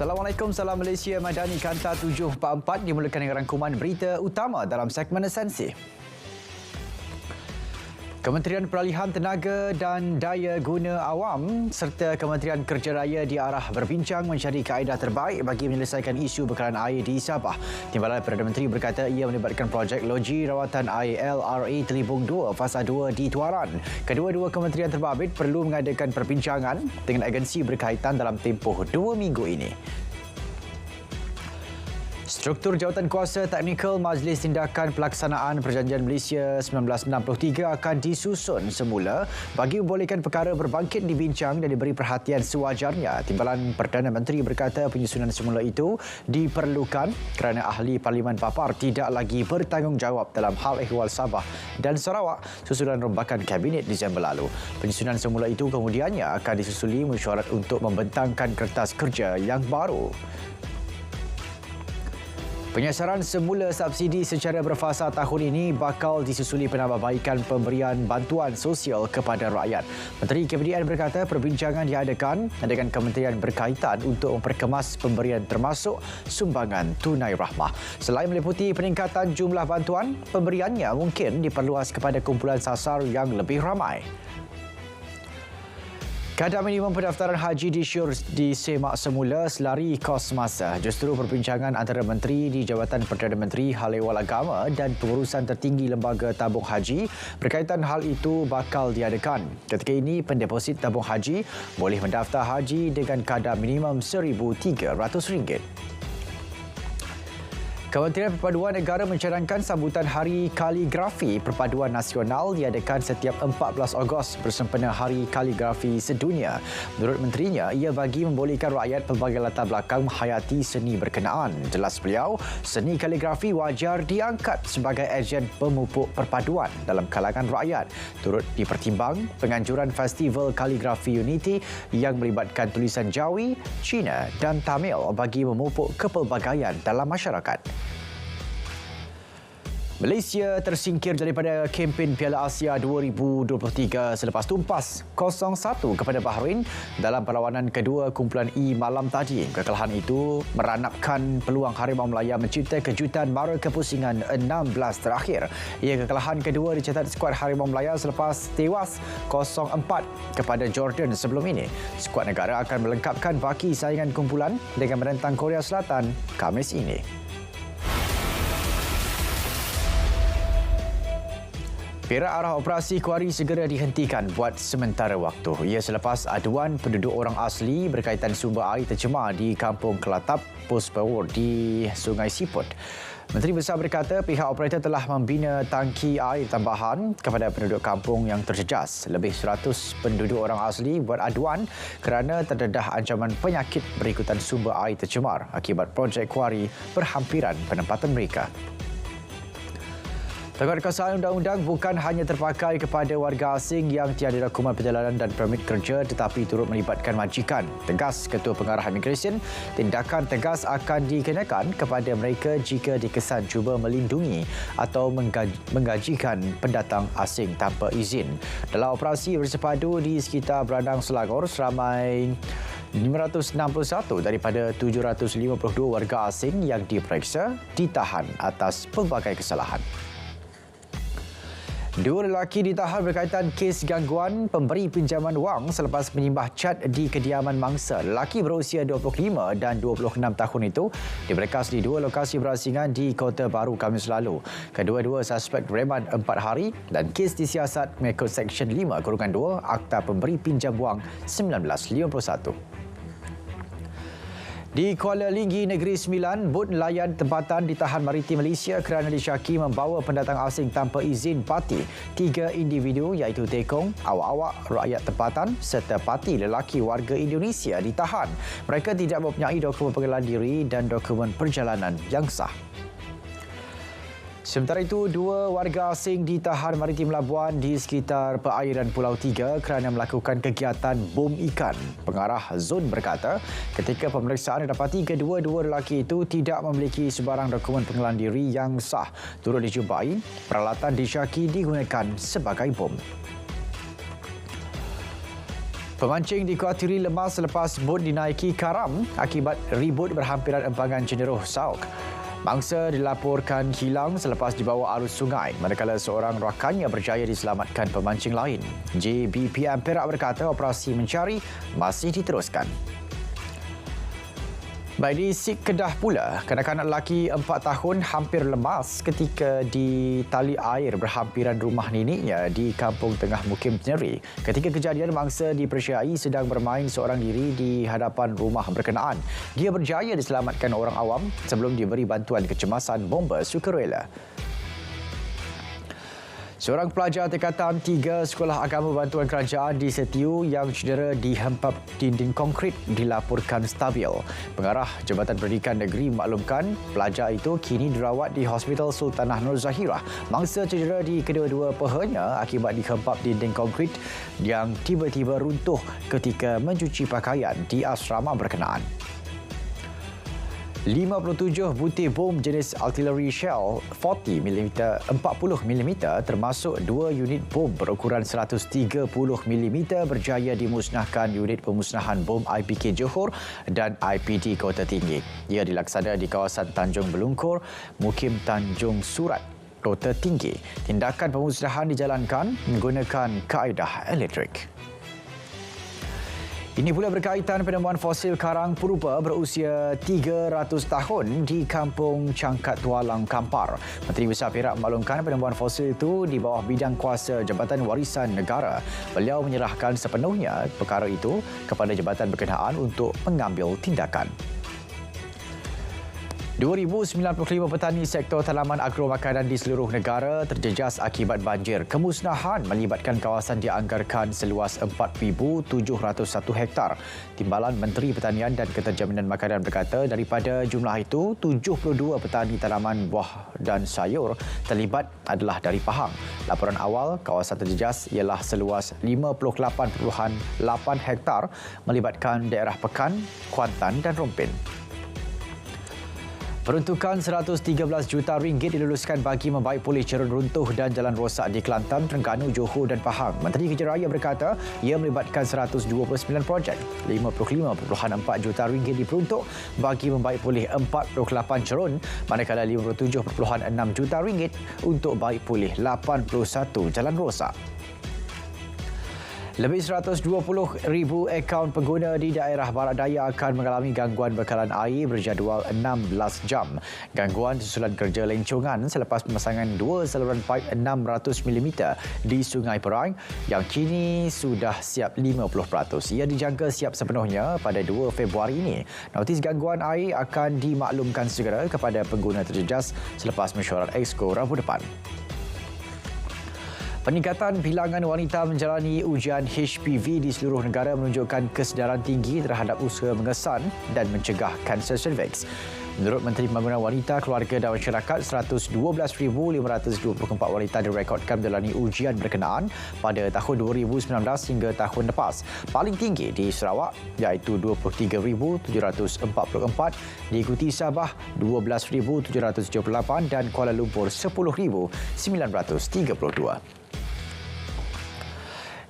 Assalamualaikum, salam Malaysia Madani Kanta 744 dimulakan dengan rangkuman berita utama dalam segmen esensi. Kementerian Peralihan Tenaga dan Daya Guna Awam serta Kementerian Kerja Raya diarah berbincang mencari kaedah terbaik bagi menyelesaikan isu bekalan air di Sabah. Timbalan Perdana Menteri berkata ia melibatkan projek loji rawatan air LRA Telibung 2 Fasa 2 di Tuaran. Kedua-dua kementerian terbabit perlu mengadakan perbincangan dengan agensi berkaitan dalam tempoh 2 minggu ini. Struktur jawatan kuasa teknikal Majlis Tindakan Pelaksanaan Perjanjian Malaysia 1963 akan disusun semula bagi membolehkan perkara berbangkit dibincang dan diberi perhatian sewajarnya. Timbalan Perdana Menteri berkata penyusunan semula itu diperlukan kerana ahli Parlimen Papar tidak lagi bertanggungjawab dalam hal ehwal Sabah dan Sarawak susulan rombakan Kabinet Disember lalu. Penyusunan semula itu kemudiannya akan disusuli mesyuarat untuk membentangkan kertas kerja yang baru. Penyasaran semula subsidi secara berfasa tahun ini bakal disusuli penambahbaikan pemberian bantuan sosial kepada rakyat. Menteri KPDN berkata perbincangan diadakan dengan kementerian berkaitan untuk memperkemas pemberian termasuk sumbangan tunai rahmah. Selain meliputi peningkatan jumlah bantuan, pemberiannya mungkin diperluas kepada kumpulan sasar yang lebih ramai. Kadar minimum pendaftaran haji disemak semula selari kos masa. Justru perbincangan antara menteri di Jabatan Perdana Menteri, Hal Ehwal Agama dan pengurusan tertinggi Lembaga Tabung Haji berkaitan hal itu bakal diadakan. Ketika ini, pendeposit tabung haji boleh mendaftar haji dengan kadar minimum RM1,300. Kementerian Perpaduan Negara mencadangkan sambutan Hari Kaligrafi Perpaduan Nasional diadakan setiap 14 Ogos bersempena Hari Kaligrafi Sedunia. Menurut menterinya, ia bagi membolehkan rakyat pelbagai latar belakang menghayati seni berkenaan. Jelas beliau, seni kaligrafi wajar diangkat sebagai ejen pemupuk perpaduan dalam kalangan rakyat. Turut dipertimbang penganjuran Festival Kaligrafi Unity yang melibatkan tulisan Jawi, Cina dan Tamil bagi memupuk kepelbagaian dalam masyarakat. Malaysia tersingkir daripada kempen Piala Asia 2023 selepas tumpas 0-1 kepada Bahrain dalam perlawanan kedua kumpulan E malam tadi. Kekalahan itu meranapkan peluang Harimau Melaya mencipta kejutan mara kepusingan 16 terakhir. Ia kekalahan kedua dicatat skuad Harimau Melaya selepas tewas 0-4 kepada Jordan sebelum ini. Skuad negara akan melengkapkan baki saingan kumpulan dengan menentang Korea Selatan Khamis ini. Perak arah operasi kuari segera dihentikan buat sementara waktu. Ia selepas aduan penduduk orang asli berkaitan sumber air tercemar di Kampung Kelatap, Pos Power di Sungai Siput. Menteri Besar berkata pihak operator telah membina tangki air tambahan kepada penduduk kampung yang terjejas. Lebih 100 penduduk orang asli buat aduan kerana terdedah ancaman penyakit berikutan sumber air tercemar akibat projek kuari berhampiran penempatan mereka. Tenggat-kesaan undang-undang bukan hanya terpakai kepada warga asing yang tiada dokumen perjalanan dan permit kerja tetapi turut melibatkan majikan. Tegas Ketua Pengarah Imigresen, tindakan tegas akan dikenakan kepada mereka jika dikesan cuba melindungi atau menggajikan pendatang asing tanpa izin. Dalam operasi bersepadu di sekitar Berandang Selangor, seramai 561 daripada 752 warga asing yang diperiksa ditahan atas pelbagai kesalahan. Dua lelaki ditahan berkaitan kes gangguan pemberi pinjaman wang selepas menyimbah cat di kediaman mangsa. Lelaki berusia 25 dan 26 tahun itu diberkas di dua lokasi berasingan di Kota Baru Khamis lalu. Kedua-dua suspek bereman 4 hari dan kes disiasat mengikut Seksyen 5/2 Akta Pemberi Pinjam Wang 1951. Di Kuala Linggi, Negeri Sembilan, bot nelayan tempatan ditahan Maritim Malaysia kerana disyaki membawa pendatang asing tanpa izin parti. 3 individu iaitu tekong, awak-awak rakyat tempatan serta parti lelaki warga Indonesia ditahan. Mereka tidak mempunyai dokumen pengenalan diri dan dokumen perjalanan yang sah. Sementara itu, 2 warga asing ditahan Maritim Labuan di sekitar perairan Pulau Tiga kerana melakukan kegiatan bom ikan. Pengarah Zon berkata, ketika pemeriksaan didapati kedua-dua lelaki itu tidak memiliki sebarang dokumen pengenalan diri yang sah. Turut dijumpai, peralatan disyaki digunakan sebagai bom. Pemancing dikuatiri lemas selepas bot dinaiki karam akibat ribut berhampiran empangan cenderuh Sauk. Mangsa dilaporkan hilang selepas dibawa arus sungai, manakala seorang rakannya berjaya diselamatkan pemancing lain. JBPM Perak berkata operasi mencari masih diteruskan. Baik, di Sik Kedah pula, kanak-kanak lelaki 4 tahun hampir lemas ketika di tali air berhampiran rumah neneknya di Kampung Tengah Mukim Teneri. Ketika kejadian, mangsa dipercayai sedang bermain seorang diri di hadapan rumah berkenaan. Dia berjaya diselamatkan orang awam sebelum diberi bantuan kecemasan bomba sukarela. Seorang pelajar tingkatan 3 Sekolah Agama Bantuan Kerajaan di Setiu yang cedera dihempap dinding konkrit dilaporkan stabil. Pengarah Jabatan Pendidikan Negeri maklumkan pelajar itu kini dirawat di Hospital Sultanah Nur Zahirah. Mangsa cedera di kedua-dua pahanya akibat dihempap dinding konkrit yang tiba-tiba runtuh ketika mencuci pakaian di asrama berkenaan. 57 butir bom jenis artillery shell 40mm termasuk 2 unit bom berukuran 130mm berjaya dimusnahkan unit pemusnahan bom IPK Johor dan IPD Kota Tinggi. Ia dilaksana di kawasan Tanjung Belungkur, Mukim Tanjung Surat, Kota Tinggi. Tindakan pemusnahan dijalankan menggunakan kaedah elektrik. Ini pula berkaitan penemuan fosil karang purba berusia 300 tahun di Kampung Cangkat Tualang, Kampar. Menteri Besar Perak maklumkan penemuan fosil itu di bawah bidang kuasa Jabatan Warisan Negara. Beliau menyerahkan sepenuhnya perkara itu kepada jabatan berkenaan untuk mengambil tindakan. 2,095 petani sektor tanaman agro makanan di seluruh negara terjejas akibat banjir. Kemusnahan melibatkan kawasan dianggarkan seluas 4,701 hektar. Timbalan Menteri Pertanian dan Keterjaminan Makanan berkata daripada jumlah itu, 72 petani tanaman buah dan sayur terlibat adalah dari Pahang. Laporan awal kawasan terjejas ialah seluas 58.8 hektar melibatkan daerah Pekan, Kuantan dan Rompin. Peruntukan RM113 juta diluluskan bagi membaik pulih cerun runtuh dan jalan rosak di Kelantan, Terengganu, Johor dan Pahang. Menteri Kerja Raya berkata ia melibatkan 129 projek. RM55.4 juta diperuntuk bagi membaik pulih 48 cerun, manakala RM57.6 juta untuk baik pulih 81 jalan rosak. Lebih 120,000 akaun pengguna di daerah Barat Daya akan mengalami gangguan bekalan air berjadual 16 jam. Gangguan susulan kerja lencongan selepas pemasangan 2 saluran paip 600mm di Sungai Perang yang kini sudah siap 50%. Ia dijangka siap sepenuhnya pada 2 Februari ini. Notis gangguan air akan dimaklumkan segera kepada pengguna terjejas selepas mesyuarat Exco Rabu depan. Peningkatan bilangan wanita menjalani ujian HPV di seluruh negara menunjukkan kesedaran tinggi terhadap usaha mengesan dan mencegah kanser cervix. Menurut Menteri Pembangunan Wanita, Keluarga dan Masyarakat, 112,524 wanita direkodkan menjalani ujian berkenaan pada tahun 2019 hingga tahun lepas. Paling tinggi di Sarawak iaitu 23,744, diikuti Sabah 12,778 dan Kuala Lumpur 10,932.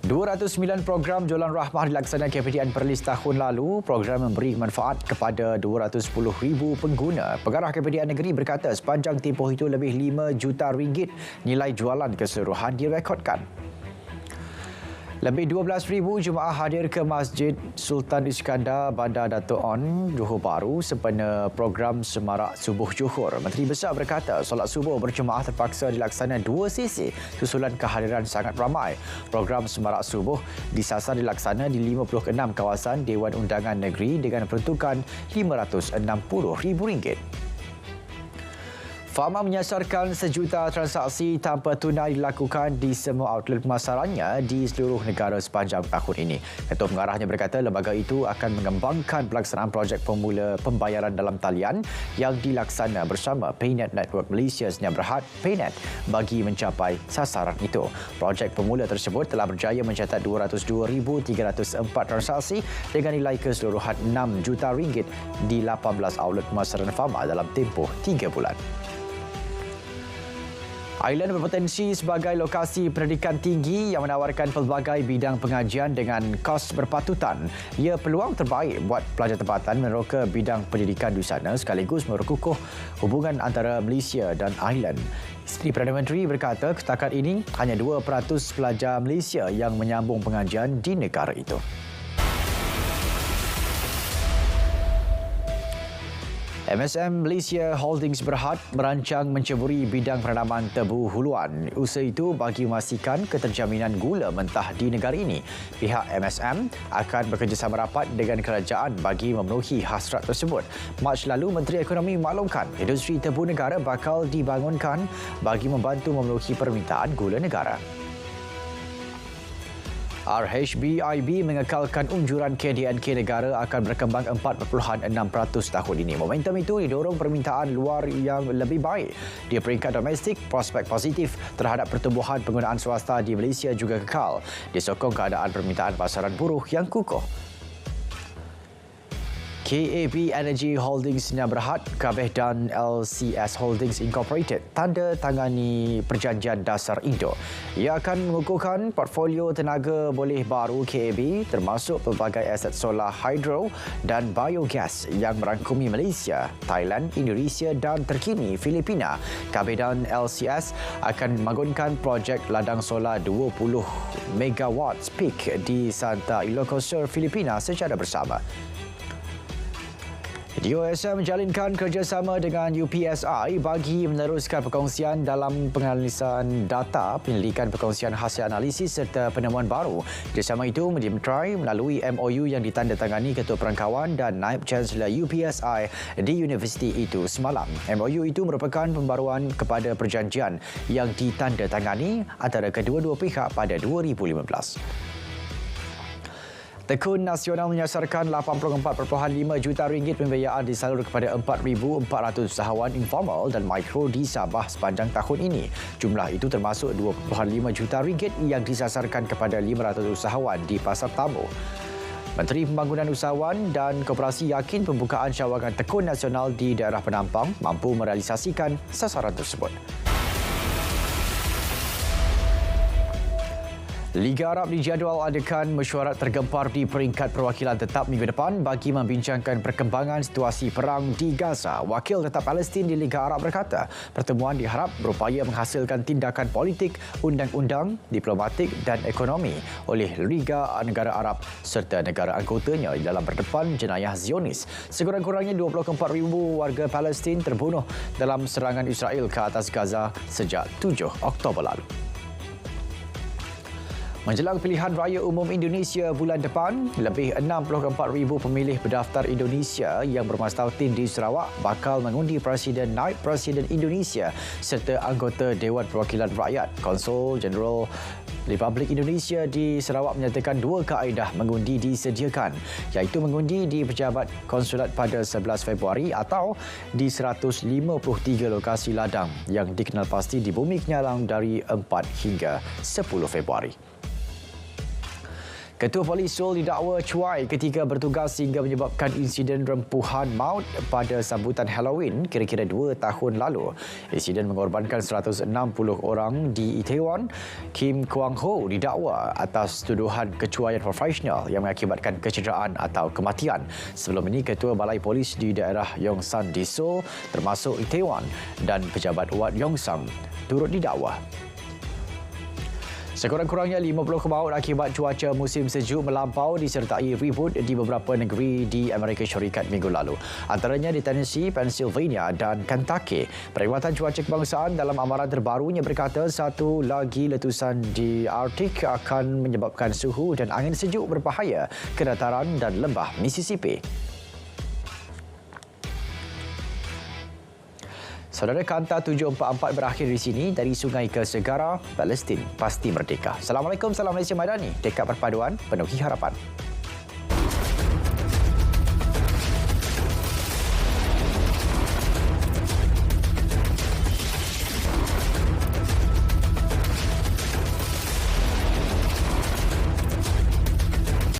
209 program Jualan Rahmah dilaksanakan KPTN Perlis tahun lalu. Program memberi manfaat kepada 210,000 pengguna. Pengarah KPTN Negeri berkata sepanjang tempoh itu lebih RM5 juta nilai jualan keseluruhan direkodkan. Lebih 12,000 jemaah hadir ke Masjid Sultan Iskandar Bandar Dato' On, Johor Bahru sempena program Semarak Subuh Johor. Menteri Besar berkata solat subuh berjemaah terpaksa dilaksana 2 sesi susulan kehadiran sangat ramai. Program Semarak Subuh disasar dilaksana di 56 kawasan Dewan Undangan Negeri dengan peruntukan RM560,000. Fama menyasarkan 1 juta transaksi tanpa tunai dilakukan di semua outlet pemasarannya di seluruh negara sepanjang tahun ini. Ketua Pengarahnya berkata lembaga itu akan mengembangkan pelaksanaan projek pemula pembayaran dalam talian yang dilaksana bersama Paynet Network Malaysia Sdn Bhd Paynet bagi mencapai sasaran itu. Projek pemula tersebut telah berjaya mencatat 202,304 transaksi dengan nilai keseluruhan RM6 juta di 18 outlet pemasaran Fama dalam tempoh 3 bulan. Ireland berpotensi sebagai lokasi pendidikan tinggi yang menawarkan pelbagai bidang pengajian dengan kos berpatutan. Ia peluang terbaik buat pelajar tempatan meneroka bidang pendidikan di sana sekaligus merekukuh hubungan antara Malaysia dan Ireland. Isteri Perdana Menteri berkata setakat ini hanya 2% pelajar Malaysia yang menyambung pengajian di negara itu. MSM Malaysia Holdings Berhad merancang menceburi bidang penanaman tebu huluan. Usaha itu bagi memastikan keterjaminan gula mentah di negara ini. Pihak MSM akan bekerjasama rapat dengan kerajaan bagi memenuhi hasrat tersebut. Mac lalu, Menteri Ekonomi maklumkan industri tebu negara bakal dibangunkan bagi membantu memenuhi permintaan gula negara. RHBIB mengekalkan unjuran KDNK negara akan berkembang 4.6% tahun ini. Momentum itu didorong permintaan luar yang lebih baik. Di peringkat domestik, prospek positif terhadap pertumbuhan penggunaan swasta di Malaysia juga kekal, disokong keadaan permintaan pasaran buruh yang kukuh. KAB Energy Holdings Sdn Bhd, Kabeh dan LCS Holdings Incorporated tanda tangani perjanjian dasar Indo. Ia akan mengukuhkan portfolio tenaga boleh baru KAB termasuk pelbagai aset solar hidro dan biogas yang merangkumi Malaysia, Thailand, Indonesia dan terkini Filipina. Kabeh dan LCS akan membangunkan projek ladang solar 20 megawatts peak di Santa Ilocos, Filipina secara bersama. DOSM menjalinkan kerjasama dengan UPSI bagi meneruskan perkongsian dalam penganalisan data, penyelidikan perkongsian hasil analisis serta penemuan baru. Kerjasama itu dimeterai melalui MOU yang ditandatangani Ketua Perangkawan dan Naib Chancellor UPSI di universiti itu semalam. MOU itu merupakan pembaruan kepada perjanjian yang ditandatangani antara kedua-dua pihak pada 2015. Tekun Nasional menyasarkan RM84.5 juta pembiayaan disalur kepada 4,400 usahawan informal dan mikro di Sabah sepanjang tahun ini. Jumlah itu termasuk RM2.5 juta yang disasarkan kepada 500 usahawan di Pasar Tamu. Menteri Pembangunan Usahawan dan Koperasi yakin pembukaan cawangan Tekun Nasional di daerah penampang mampu merealisasikan sasaran tersebut. Liga Arab dijadual adakan mesyuarat tergempar di peringkat perwakilan tetap minggu depan bagi membincangkan perkembangan situasi perang di Gaza. Wakil Tetap Palestin di Liga Arab berkata, pertemuan diharap berupaya menghasilkan tindakan politik, undang-undang, diplomatik dan ekonomi oleh Liga Negara Arab serta negara anggotanya dalam berdepan jenayah Zionis. Sekurang-kurangnya 24,000 warga Palestin terbunuh dalam serangan Israel ke atas Gaza sejak 7 Oktober lalu. Menjelang pilihan raya umum Indonesia bulan depan, lebih 64,000 pemilih berdaftar Indonesia yang bermastautin di Sarawak bakal mengundi Presiden Naib Presiden Indonesia serta anggota Dewan Perwakilan Rakyat. Konsul Jeneral Republik Indonesia di Sarawak menyatakan dua kaedah mengundi disediakan, iaitu mengundi di pejabat konsulat pada 11 Februari atau di 153 lokasi ladang yang dikenal pasti di Bumi Kenyalang dari 4 hingga 10 Februari. Ketua Polis Seoul didakwa cuai ketika bertugas sehingga menyebabkan insiden rempuhan maut pada sambutan Halloween kira-kira 2 tahun lalu. Insiden mengorbankan 160 orang di Itaewon. Kim Kwang Ho didakwa atas tuduhan kecuaian profesional yang mengakibatkan kecederaan atau kematian. Sebelum ini, Ketua Balai Polis di daerah Yongsan di Seoul termasuk Itaewon dan pejabat Wat Yongsan turut didakwa. Sekurang-kurangnya 50 kemaut akibat cuaca musim sejuk melampau disertai ribut di beberapa negeri di Amerika Syarikat minggu lalu. Antaranya di Tennessee, Pennsylvania dan Kentucky. Perkhidmatan Cuaca Kebangsaan dalam amaran terbarunya berkata satu lagi letusan di Arctic akan menyebabkan suhu dan angin sejuk berbahaya ke dataran dan lembah Mississippi. Saudara, Kanta 744 berakhir di sini. Dari sungai ke segara, Palestin pasti merdeka. Assalamualaikum, salam Malaysia Madani. Dekat perpaduan, penuhi harapan.